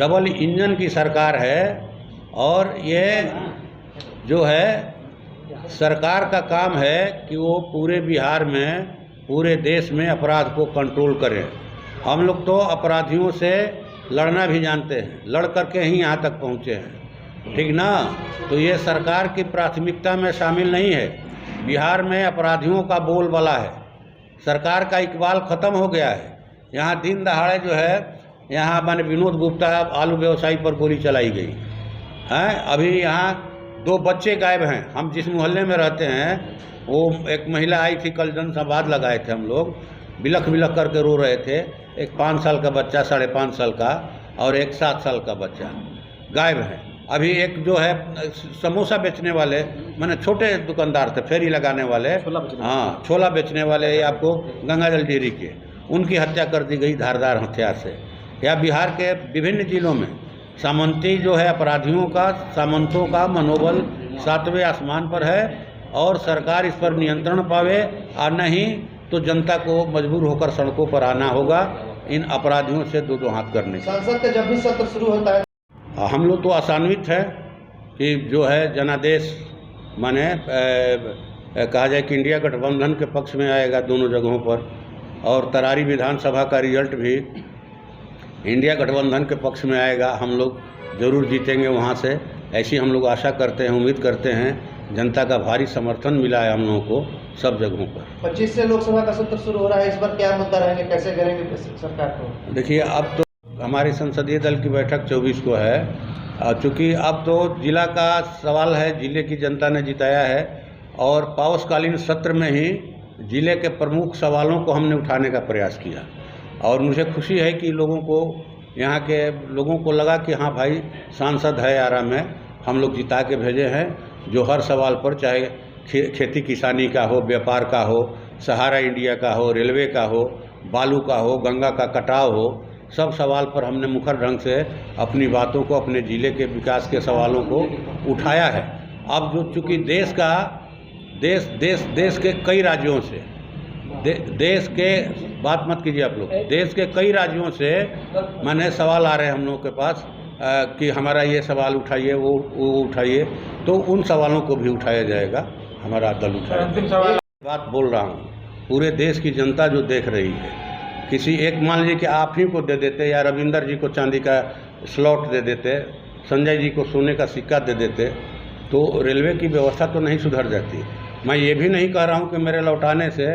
Double engine की सरकार है और ये जो है सरकार का काम है कि वो पूरे बिहार में, पूरे देश में अपराध को कंट्रोल करें। हम लोग तो अपराधियों से लड़ना भी जानते हैं, लड़ करके ही यहाँ तक पहुँचे हैं, ठीक ना। तो ये सरकार की प्राथमिकता में शामिल नहीं है। बिहार में अपराधियों का बोलबाला है, सरकार का इकबाल ख़त्म हो गया है। यहाँ दिन दहाड़े जो है, यहाँ माने विनोद गुप्ता आलू व्यवसायी पर गोली चलाई गई है। अभी यहाँ 2 बच्चे गायब हैं। हम जिस मोहल्ले में रहते हैं वो एक महिला आई थी, कल जनसंवाद लगाए थे हम लोग, बिलख बिलख करके रो रहे थे। एक 5 साल का बच्चा, 5.5 साल का, और एक 7 साल का बच्चा गायब है। अभी एक जो है समोसा बेचने वाले, माने छोटे दुकानदार थे, फेरी लगाने वाले, हाँ छोला बेचने वाले, आपको गंगाजल डेयरी के, उनकी हत्या कर दी गई धारदार हथियार से। या बिहार के विभिन्न जिलों में सामंती जो है अपराधियों का, सामंतों का मनोबल 7वें आसमान पर है और सरकार इस पर नियंत्रण पावे, और नहीं तो जनता को मजबूर होकर सड़कों पर आना होगा इन अपराधियों से दो हाथ करने के। संसद का जब भी सत्र शुरू होता है हम लोग तो आशान्वित है कि जो है जनादेश माने कहा जाए कि इंडिया गठबंधन के पक्ष में आएगा दोनों जगहों पर, और तरारी विधानसभा का रिजल्ट भी इंडिया गठबंधन के पक्ष में आएगा। हम लोग जरूर जीतेंगे वहाँ से, ऐसी हम लोग आशा करते हैं, उम्मीद करते हैं। जनता का भारी समर्थन मिला है हम लोगों को सब जगहों पर। 25 से लोकसभा का सत्र शुरू हो रहा है, इस बार क्या मुद्दा रहेंगे, कैसे करेंगे सरकार को? देखिए, अब तो हमारी संसदीय दल की बैठक 24 को है, चूँकि अब तो जिला का सवाल है, जिले की जनता ने जिताया है, और पावसकालीन सत्र में ही जिले के प्रमुख सवालों को हमने उठाने का प्रयास किया। और मुझे खुशी है कि लोगों को, यहाँ के लोगों को लगा कि हाँ भाई सांसद है आरा में, हम लोग जिता के भेजे हैं, जो हर सवाल पर, चाहे खेती किसानी का हो, व्यापार का हो, सहारा इंडिया का हो, रेलवे का हो, बालू का हो, गंगा का कटाव हो, सब सवाल पर हमने मुखर ढंग से अपनी बातों को, अपने ज़िले के विकास के सवालों को उठाया है। अब जो चूँकि देश के कई राज्यों से, देश के, बात मत कीजिए आप लोग, देश के कई राज्यों से माने सवाल आ रहे हैं हम लोगों के पास कि हमारा ये सवाल उठाइए, वो उठाइए, तो उन सवालों को भी उठाया जाएगा, हमारा दल उठाएगा। बात बोल रहा हूँ, पूरे देश की जनता जो देख रही है, किसी एक मान लीजिए कि आप ही को दे देते, या रविंदर जी को चांदी का स्लॉट दे देते, संजय जी को सोने का सिक्का दे देते, तो रेलवे की व्यवस्था तो नहीं सुधर जाती। मैं ये भी नहीं कह रहा हूँ कि मेरे लौटाने से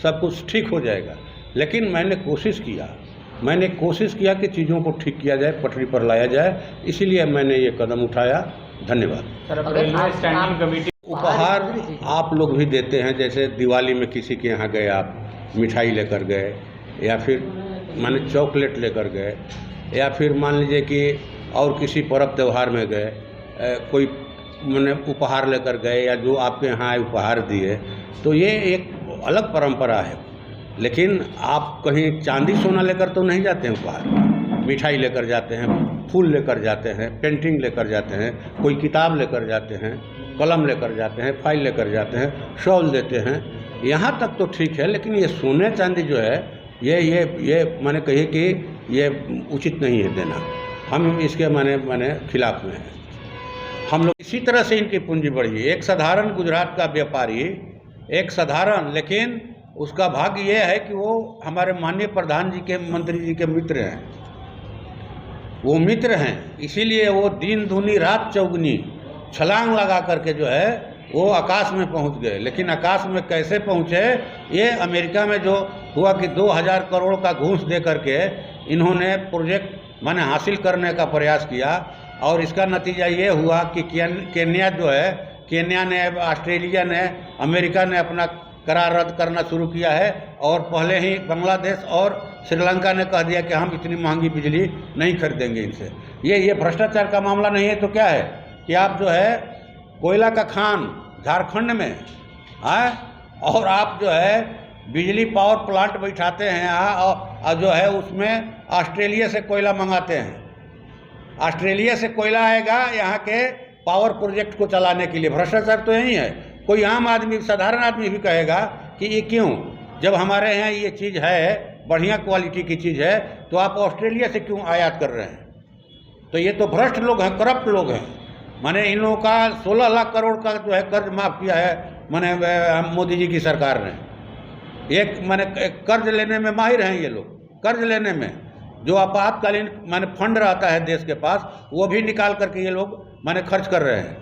सब कुछ ठीक हो जाएगा, लेकिन मैंने कोशिश किया कि चीज़ों को ठीक किया जाए, पटरी पर लाया जाए, इसीलिए मैंने ये कदम उठाया। धन्यवाद। उपहार आप लोग भी देते हैं, जैसे दिवाली में किसी के यहाँ गए, आप मिठाई लेकर गए, या फिर माने चॉकलेट लेकर गए, या फिर मान लीजिए कि और किसी पर्व त्यौहार में गए, कोई मैंने उपहार लेकर गए, या जो आपके यहाँ उपहार दिए, तो ये एक अलग परंपरा है। लेकिन आप कहीं चांदी सोना लेकर तो नहीं जाते हैं उपहार, मिठाई लेकर जाते हैं, फूल लेकर जाते हैं, पेंटिंग लेकर जाते हैं, कोई किताब लेकर जाते हैं, कलम लेकर जाते हैं, फाइल लेकर जाते हैं, शॉल देते हैं, यहाँ तक तो ठीक है। लेकिन ये सोने चांदी जो है, ये मैंने कही कि ये उचित नहीं है देना, हम इसके माने खिलाफ में हैं। हम लोग इसी तरह से इनकी पूंजी बढ़ी। एक साधारण गुजरात का व्यापारी, एक साधारण, लेकिन उसका भाग्य ये है कि वो हमारे माननीय प्रधान जी के, मंत्री जी के मित्र हैं, वो मित्र हैं, इसीलिए वो दिन दूनी रात चौगुनी छलांग लगा करके जो है वो आकाश में पहुंच गए। लेकिन आकाश में कैसे पहुंचे, ये अमेरिका में जो हुआ कि 2000 करोड़ का घूस दे करके इन्होंने प्रोजेक्ट माने हासिल करने का प्रयास किया, और इसका नतीजा ये हुआ कि केन्या जो है, केन्या ने, ऑस्ट्रेलिया ने, अमेरिका ने अपना करार रद्द करना शुरू किया है, और पहले ही बांग्लादेश और श्रीलंका ने कह दिया कि हम इतनी महंगी बिजली नहीं खरीदेंगे इनसे। ये भ्रष्टाचार का मामला नहीं है तो क्या है कि आप जो है कोयला का खान झारखंड में है, और आप जो है बिजली पावर प्लांट बैठाते हैं यहाँ, और जो है उसमें ऑस्ट्रेलिया से कोयला मंगाते हैं। ऑस्ट्रेलिया से कोयला आएगा यहाँ के पावर प्रोजेक्ट को चलाने के लिए। भ्रष्टाचार तो यही है। कोई आम आदमी, साधारण आदमी भी कहेगा कि ये क्यों, जब हमारे यहाँ ये चीज़ है, बढ़िया क्वालिटी की चीज़ है, तो आप ऑस्ट्रेलिया से क्यों आयात कर रहे हैं? तो ये तो भ्रष्ट लोग हैं, करप्ट लोग हैं। माने इन लोगों का 16 लाख करोड़ का जो है कर्ज माफ़ किया है माने मोदी जी की सरकार ने। एक माने कर्ज लेने में माहिर हैं ये लोग, कर्ज लेने में जो आपातकालीन माने फंड रहता है देश के पास वो भी निकाल करके ये लोग माने खर्च कर रहे हैं।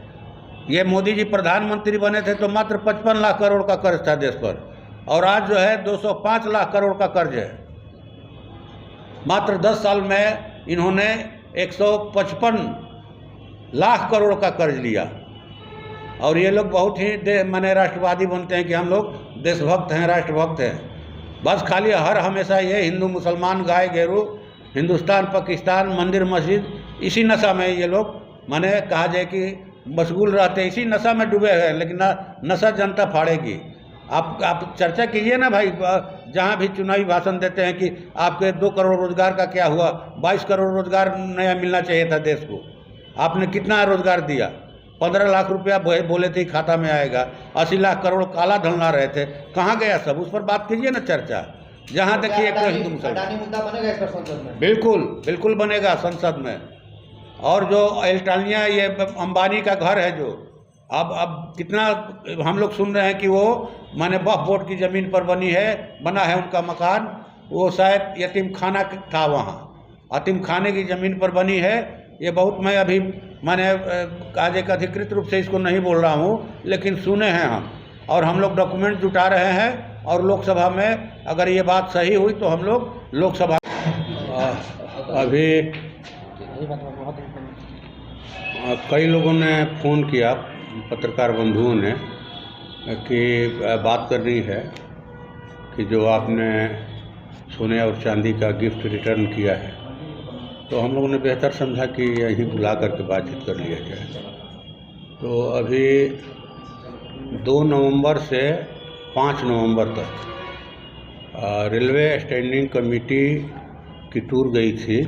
ये मोदी जी प्रधानमंत्री बने थे तो मात्र 55 लाख करोड़ का कर्ज था देश पर, और आज जो है 205 लाख करोड़ का कर्ज है। मात्र 10 साल में इन्होंने 155 लाख करोड़ का कर्ज लिया। और ये लोग बहुत ही माने राष्ट्रवादी बनते हैं कि हम लोग देशभक्त हैं, राष्ट्रभक्त हैं। बस खाली हर हमेशा ये हिंदू मुसलमान, गाय गेरू, हिंदुस्तान पाकिस्तान, मंदिर मस्जिद, इसी नशा में ये लोग माने कहा जाए कि मशगूल रहते हैं, इसी नशा में डूबे हुए हैं। लेकिन नशा जनता फाड़ेगी। आप चर्चा कीजिए ना भाई, जहाँ भी चुनावी भाषण देते हैं कि आपके 2 करोड़ रोजगार का क्या हुआ, 22 करोड़ रोजगार नया मिलना चाहिए था देश को, आपने कितना रोजगार दिया? 15 लाख रुपया बोले थे खाता में आएगा, 80 लाख करोड़ काला धन ला रहे थे, कहाँ गया सब? उस पर बात कीजिए ना चर्चा। जहाँ देखिए एक हिंदू मुसलमान मुद्दा बनेगा इस पर संसद में, बिल्कुल बनेगा संसद में। और जो इल्टानिया ये अंबानी का घर है जो अब कितना हम लोग सुन रहे हैं कि वो माने वक्फ बोर्ड की ज़मीन पर बना है उनका मकान, वो शायद यतीम खाना था, वहाँ यतीम खाने की ज़मीन पर बनी है। ये बहुत, मैं अभी मैंने आज एक अधिकृत रूप से इसको नहीं बोल रहा हूँ, लेकिन सुने हैं हम, और हम लोग डॉक्यूमेंट जुटा रहे हैं। और लोकसभा में अगर ये बात सही हुई तो हम लोग लोकसभा अभी कई लोगों ने फ़ोन किया, पत्रकार बंधुओं ने, कि बात करनी है कि जो आपने सोने और चांदी का गिफ्ट रिटर्न किया है, तो हम लोगों ने बेहतर समझा कि यहीं बुला करके बातचीत कर लिया जाए। तो अभी 2 नवंबर से 5 नवंबर तक रेलवे स्टैंडिंग कमेटी की टूर गई थी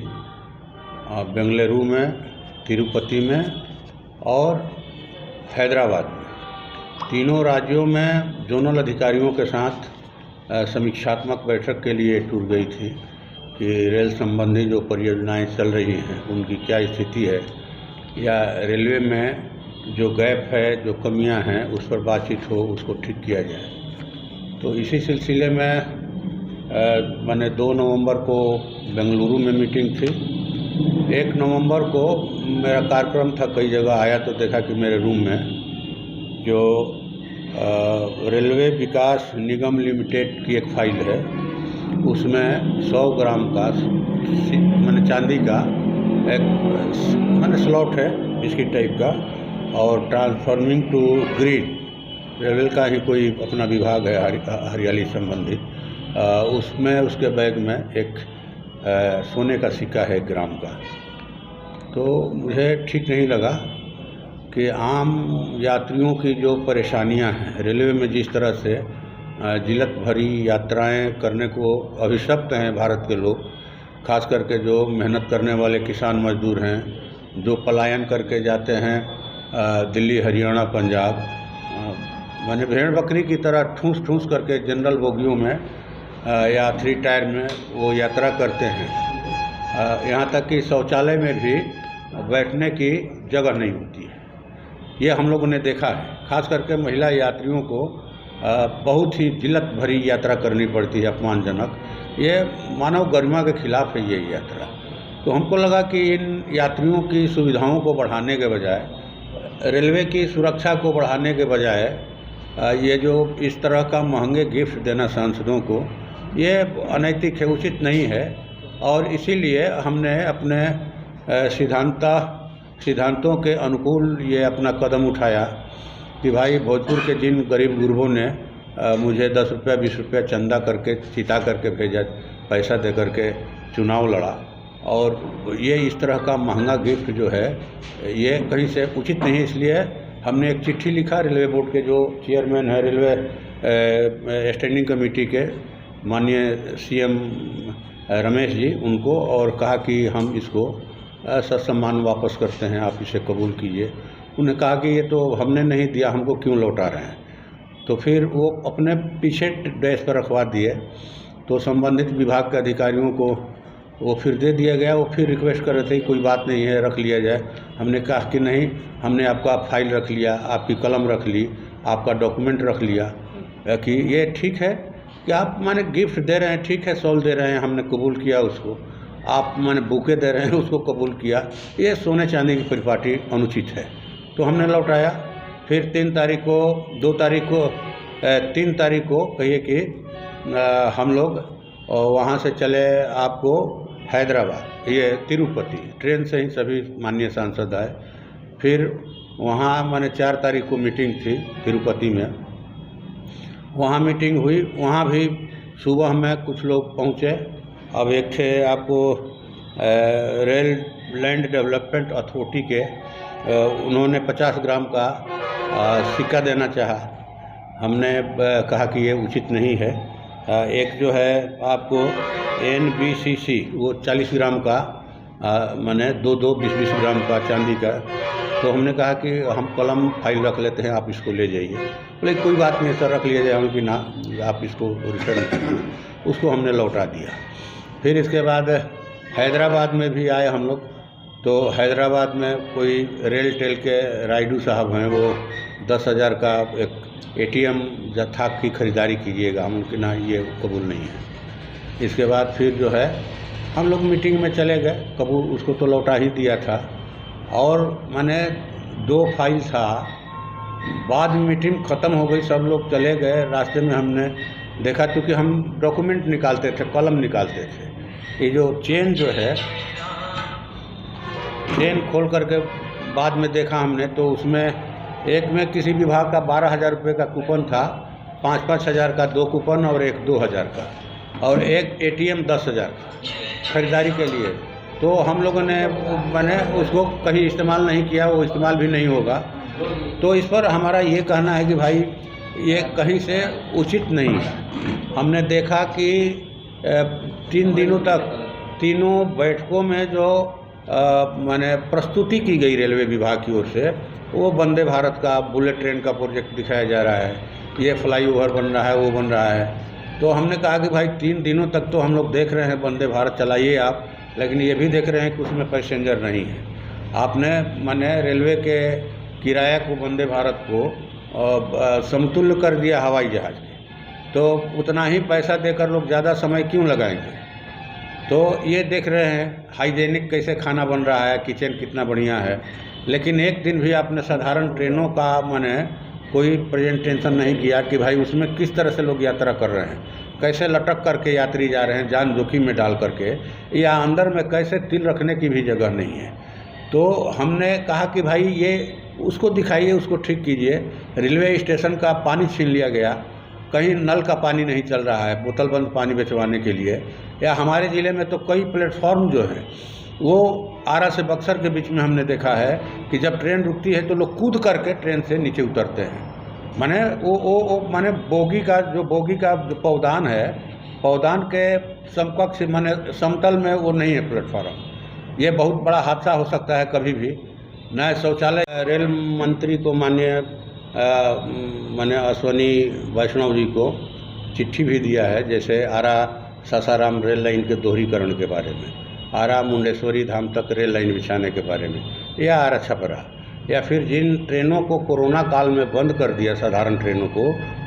बेंगलुरु में, तिरुपति में और हैदराबाद में। तीनों राज्यों में जोनल अधिकारियों के साथ समीक्षात्मक बैठक के लिए टूर गई थी कि रेल संबंधी जो परियोजनाएं चल रही हैं उनकी क्या स्थिति है, या रेलवे में जो गैप है, जो कमियां हैं, उस पर बातचीत हो, उसको ठीक किया जाए। तो इसी सिलसिले में मैंने 2 नवंबर को बेंगलुरु में मीटिंग थी। 1 नवंबर को मेरा कार्यक्रम था, कई जगह आया तो देखा कि मेरे रूम में जो रेलवे विकास निगम लिमिटेड की एक फाइल है, उसमें 100 ग्राम का मैंने चांदी का एक मैंने स्लॉट है इसकी टाइप का, और ट्रांसफॉर्मिंग टू ग्रीन, रेलवे का ही कोई अपना विभाग है हरियाली संबंधी, उसमें उसके बैग में एक सोने का सिक्का है 1 ग्राम का। तो मुझे ठीक नहीं लगा कि आम यात्रियों की जो परेशानियां हैं, रेलवे में जिस तरह से जिल्लत भरी यात्राएं करने को अभिशप्त हैं भारत के लोग, खास करके जो मेहनत करने वाले किसान मजदूर हैं, जो पलायन करके जाते हैं दिल्ली, हरियाणा, पंजाब, माने भेड़ बकरी की तरह ठूस करके जनरल बोगियों में या 3 टायर में वो यात्रा करते हैं। यहाँ तक कि शौचालय में भी बैठने की जगह नहीं होती है। ये हम लोगों ने देखा है। खास करके महिला यात्रियों को बहुत ही जिल्लत भरी यात्रा करनी पड़ती है, अपमानजनक। ये मानव गरिमा के खिलाफ है ये यात्रा। तो हमको लगा कि इन यात्रियों की सुविधाओं को बढ़ाने के बजाय, रेलवे की सुरक्षा को बढ़ाने के बजाय, ये जो इस तरह का महंगे गिफ्ट देना सांसदों को, ये अनैतिक है, उचित नहीं है। और इसीलिए हमने अपने सिद्धांतों के अनुकूल ये अपना कदम उठाया कि भाई भोजपुर के जिन गरीब गुरबों ने मुझे 10 रुपया 20 रुपया चंदा करके चिता करके भेजा, पैसा दे करके चुनाव लड़ा, और ये इस तरह का महंगा गिफ्ट जो है ये कहीं से उचित नहीं। इसलिए हमने एक चिट्ठी लिखा रेलवे बोर्ड के जो चेयरमैन है रेलवे स्टैंडिंग कमेटी के, माननीय सीएम रमेश जी, उनको, और कहा कि हम इसको ससम्मान वापस करते हैं, आप इसे कबूल कीजिए। उन्हें कहा कि ये तो हमने नहीं दिया, हमको क्यों लौटा रहे हैं। तो फिर वो अपने पीछे डेस्क पर रखवा दिए। तो संबंधित विभाग के अधिकारियों को वो फिर दे दिया गया। वो फिर रिक्वेस्ट कर रहे थे कोई बात नहीं है, रख लिया जाए। हमने कहा कि नहीं, हमने आपका फाइल रख लिया, आपकी कलम रख ली, आपका डॉक्यूमेंट रख लिया कि ये ठीक है कि आप माने गिफ्ट दे रहे हैं, ठीक है, शॉल दे रहे हैं, हमने कबूल किया उसको। आप माने बुके दे रहे हैं, उसको कबूल किया। ये सोने चांदी की परिपाटी अनुचित है, तो हमने लौटाया। फिर 3 तारीख को 2 तारीख को 3 तारीख को कहिए कि हम लोग वहाँ से चले आपको हैदराबाद, ये तिरुपति, ट्रेन से ही सभी माननीय सांसद आए। फिर वहाँ मैंने 4 तारीख को मीटिंग थी तिरुपति में, वहाँ मीटिंग हुई। वहाँ भी सुबह में कुछ लोग पहुँचे। अब एक थे आपको रेल लैंड डेवलपमेंट अथॉरिटी के, उन्होंने 50 ग्राम का सिक्का देना चाहा। हमने कहा कि ये उचित नहीं है। एक जो है आपको NBCC, वो 40 ग्राम का माने 20-20 ग्राम का चांदी का। तो हमने कहा कि हम कलम फाइल रख लेते हैं, आप इसको ले जाइए। बोले कोई बात नहीं सर, रख लिया जाए कि ना, आप इसको रिटर्न कीजिए। उसको हमने लौटा दिया। फिर इसके बाद हैदराबाद में भी आए हम लोग। तो हैदराबाद में कोई रेल टेल के राइडू साहब हैं, वो 10,000 का एक ATM जत्था की खरीदारी कीजिएगा। हम उनके ना, ये कबूल नहीं है। इसके बाद फिर जो है हम लोग मीटिंग में चले गए, कबूल उसको तो लौटा ही दिया था। और मैंने 2 फाइल था। बाद में मीटिंग ख़त्म हो गई, सब लोग चले गए। रास्ते में हमने देखा, क्योंकि हम डॉक्यूमेंट निकालते थे, कलम निकालते थे, ये जो चेन जो है, चेन खोल करके बाद में देखा हमने, तो उसमें एक में किसी विभाग का 12,000 रुपये का कूपन था, 5-5 हज़ार का 2 कूपन और एक 2,000 का, और एक ATM 10,000 का खरीदारी के लिए। तो हम लोगों ने मैंने उसको कहीं इस्तेमाल नहीं किया, वो इस्तेमाल भी नहीं होगा। तो इस पर हमारा ये कहना है कि भाई ये कहीं से उचित नहीं है। हमने देखा कि 3 दिनों तक तीनों बैठकों में जो माने प्रस्तुति की गई रेलवे विभाग की ओर से, वो वंदे भारत का, बुलेट ट्रेन का प्रोजेक्ट दिखाया जा रहा है, ये फ्लाईओवर बन रहा है, वो बन रहा है। तो हमने कहा कि भाई 3 दिनों तक तो हम लोग देख रहे हैं वंदे भारत चलाइए आप, लेकिन ये भी देख रहे हैं कि उसमें पैसेंजर नहीं है। आपने माने रेलवे के किराया को, वंदे भारत को समतुल्य कर दिया हवाई जहाज़ के, तो उतना ही पैसा देकर लोग ज़्यादा समय क्यों लगाएंगे। तो ये देख रहे हैं हाइजेनिक कैसे खाना बन रहा है, किचन कितना बढ़िया है, लेकिन एक दिन भी आपने साधारण ट्रेनों का माने कोई प्रेजेंटेशन नहीं किया कि भाई उसमें किस तरह से लोग यात्रा कर रहे हैं, कैसे लटक करके यात्री जा रहे हैं, जान जोखिम में डाल करके, या अंदर में कैसे तिल रखने की भी जगह नहीं है। तो हमने कहा कि भाई ये उसको दिखाइए, उसको ठीक कीजिए। रेलवे स्टेशन का पानी छीन लिया गया, कहीं नल का पानी नहीं चल रहा है बोतल बंद पानी भिजवाने के लिए। या हमारे ज़िले में तो कई प्लेटफॉर्म जो हैं, वो आरा से बक्सर के बीच में हमने देखा है कि जब ट्रेन रुकती है तो लोग कूद करके ट्रेन से नीचे उतरते हैं। माने वो माने बोगी का जो पौदान है, पौदान के समकक्ष माने समतल में वो नहीं है प्लेटफॉर्म। ये बहुत बड़ा हादसा हो सकता है कभी भी। नए शौचालय, रेल मंत्री को माननीय माने अश्वनी वैष्णव जी को चिट्ठी भी दिया है, जैसे आरा सासाराम रेल लाइन के दोहरीकरण के बारे में, आरा मुंडेश्वरी धाम तक रेल लाइन बिछाने के बारे में, या आरा छपरा, या फिर जिन ट्रेनों को कोरोना काल में बंद कर दिया, साधारण ट्रेनों को,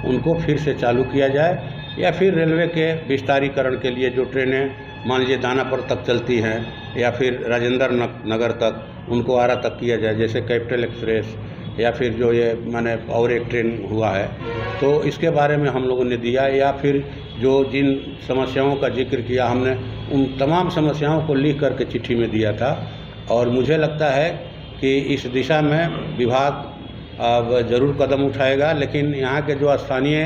उनको फिर से चालू किया जाए। या फिर रेलवे के विस्तारीकरण के लिए जो ट्रेनें मान लीजिए दानापुर तक चलती हैं, या फिर राजेंद्र नगर तक, उनको आरा तक किया जाए, जैसे कैपिटल एक्सप्रेस, या फिर जो ये माने और एक ट्रेन हुआ है। तो इसके बारे में हम लोगों ने दिया। या फिर जो जिन समस्याओं का जिक्र किया हमने, उन तमाम समस्याओं को लिख करके चिट्ठी में दिया था। और मुझे लगता है कि इस दिशा में विभाग अब ज़रूर कदम उठाएगा। लेकिन यहाँ के जो स्थानीय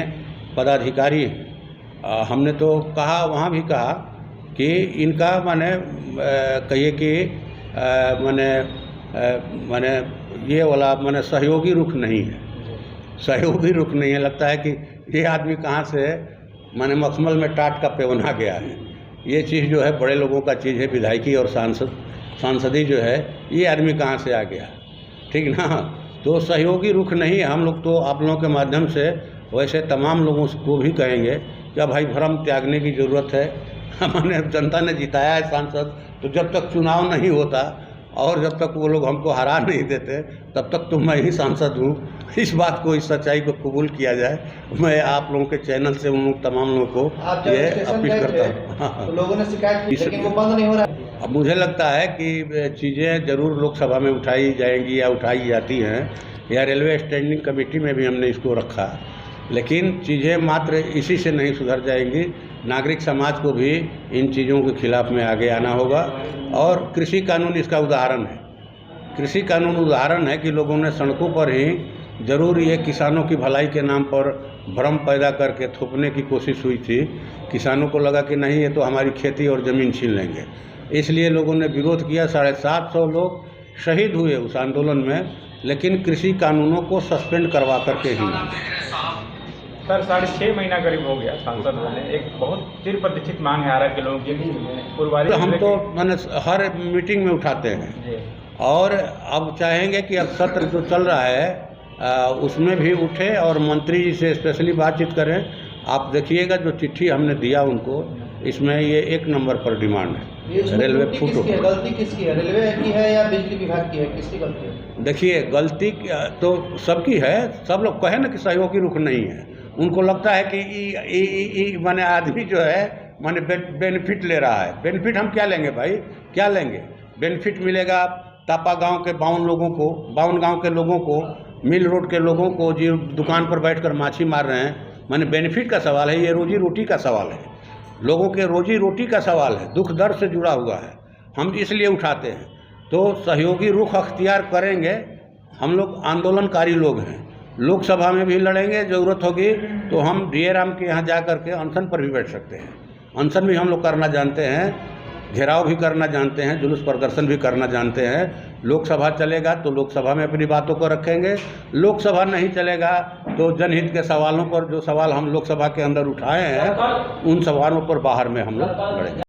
पदाधिकारी, हमने तो कहा, वहाँ भी कहा कि इनका माने कहिए कि माने ये वाला माने सहयोगी रुख नहीं है, सहयोगी रुख नहीं है। लगता है कि ये आदमी कहाँ से माने मखमल में टाट का पेवना गया है। ये चीज़ जो है बड़े लोगों का चीज़ है, विधायकी और सांसदी जो है, ये आदमी कहाँ से आ गया, ठीक ना। तो सहयोगी रुख नहीं है। हम लोग तो आप लोगों के माध्यम से वैसे तमाम लोगों को भी कहेंगे कि भाई भ्रम त्यागने की ज़रूरत है। मैंने जनता ने जिताया है सांसद, तो जब तक चुनाव नहीं होता और जब तक वो लोग हमको हरा नहीं देते तब तक तो मैं ही सांसद हूँ। इस बात को, इस सच्चाई को कबूल किया जाए। मैं आप लोगों के चैनल से उन लोग तमाम लोगों को आप जब ये स्टेशन अपील गए करता थे, हूँ। तो लोगों ने शिकायत की, लेकिन वो बंद नहीं हो रहा। अब मुझे लगता है कि चीज़ें ज़रूर लोकसभा में उठाई जाएंगी या उठाई जाती हैं, या रेलवे स्टैंडिंग कमेटी में भी हमने इसको रखा, लेकिन चीज़ें मात्र इसी से नहीं सुधर जाएंगी। नागरिक समाज को भी इन चीज़ों के खिलाफ में आगे आना होगा। और कृषि कानून इसका उदाहरण है। कृषि कानून उदाहरण है कि लोगों ने सड़कों पर ही ज़रूर ये किसानों की भलाई के नाम पर भ्रम पैदा करके थोपने की कोशिश हुई थी। किसानों को लगा कि नहीं, ये तो हमारी खेती और ज़मीन छीन लेंगे, इसलिए लोगों ने विरोध किया। 750 लोग शहीद हुए उस आंदोलन में, लेकिन कृषि कानूनों को सस्पेंड करवा करके ही। सर 6.5 महीना करीब हो गया सांसद बने, एक बहुत चिर प्रतीक्षित मांग है आरा के लोगों की। पुरवारी हम तो मैंने हर मीटिंग में उठाते हैं जी। और अब चाहेंगे कि अब सत्र जो चल रहा है उसमें भी उठे और मंत्री जी से स्पेशली बातचीत करें। आप देखिएगा जो चिट्ठी हमने दिया उनको, इसमें ये 1 नंबर पर डिमांड है। रेलवे फुट गलती किसकी है, रेलवे की है या बिजली विभाग की है, किसकी गलती है? देखिए, गलती तो सबकी है। सब लोग कहे ना कि सहयोगी रुख नहीं है, उनको लगता है कि माने आदमी जो है माने बेनिफिट ले रहा है। बेनिफिट हम क्या लेंगे भाई, क्या लेंगे? बेनिफिट मिलेगा तापा गांव के 52 गांव के लोगों को, मिल रोड के लोगों को जो दुकान पर बैठकर माछी मार रहे हैं। माने बेनिफिट का सवाल है, ये रोजी रोटी का सवाल है, लोगों के रोजी रोटी का सवाल है, दुख दर्द से जुड़ा हुआ है। हम इसलिए उठाते हैं। तो सहयोगी रुख अख्तियार करेंगे। हम लोग आंदोलनकारी लोग हैं, लोकसभा में भी लड़ेंगे, ज़रूरत होगी तो हम डीए राम के यहाँ जा कर के अनशन पर भी बैठ सकते हैं। अनशन भी हम लोग करना जानते हैं, घेराव भी करना जानते हैं, जुलूस प्रदर्शन भी करना जानते हैं। लोकसभा चलेगा तो लोकसभा में अपनी बातों को रखेंगे, लोकसभा नहीं चलेगा तो जनहित के सवालों पर, जो सवाल हम लोकसभा के अंदर उठाए हैं, उन सवालों पर बाहर में हम लोग लड़ेंगे।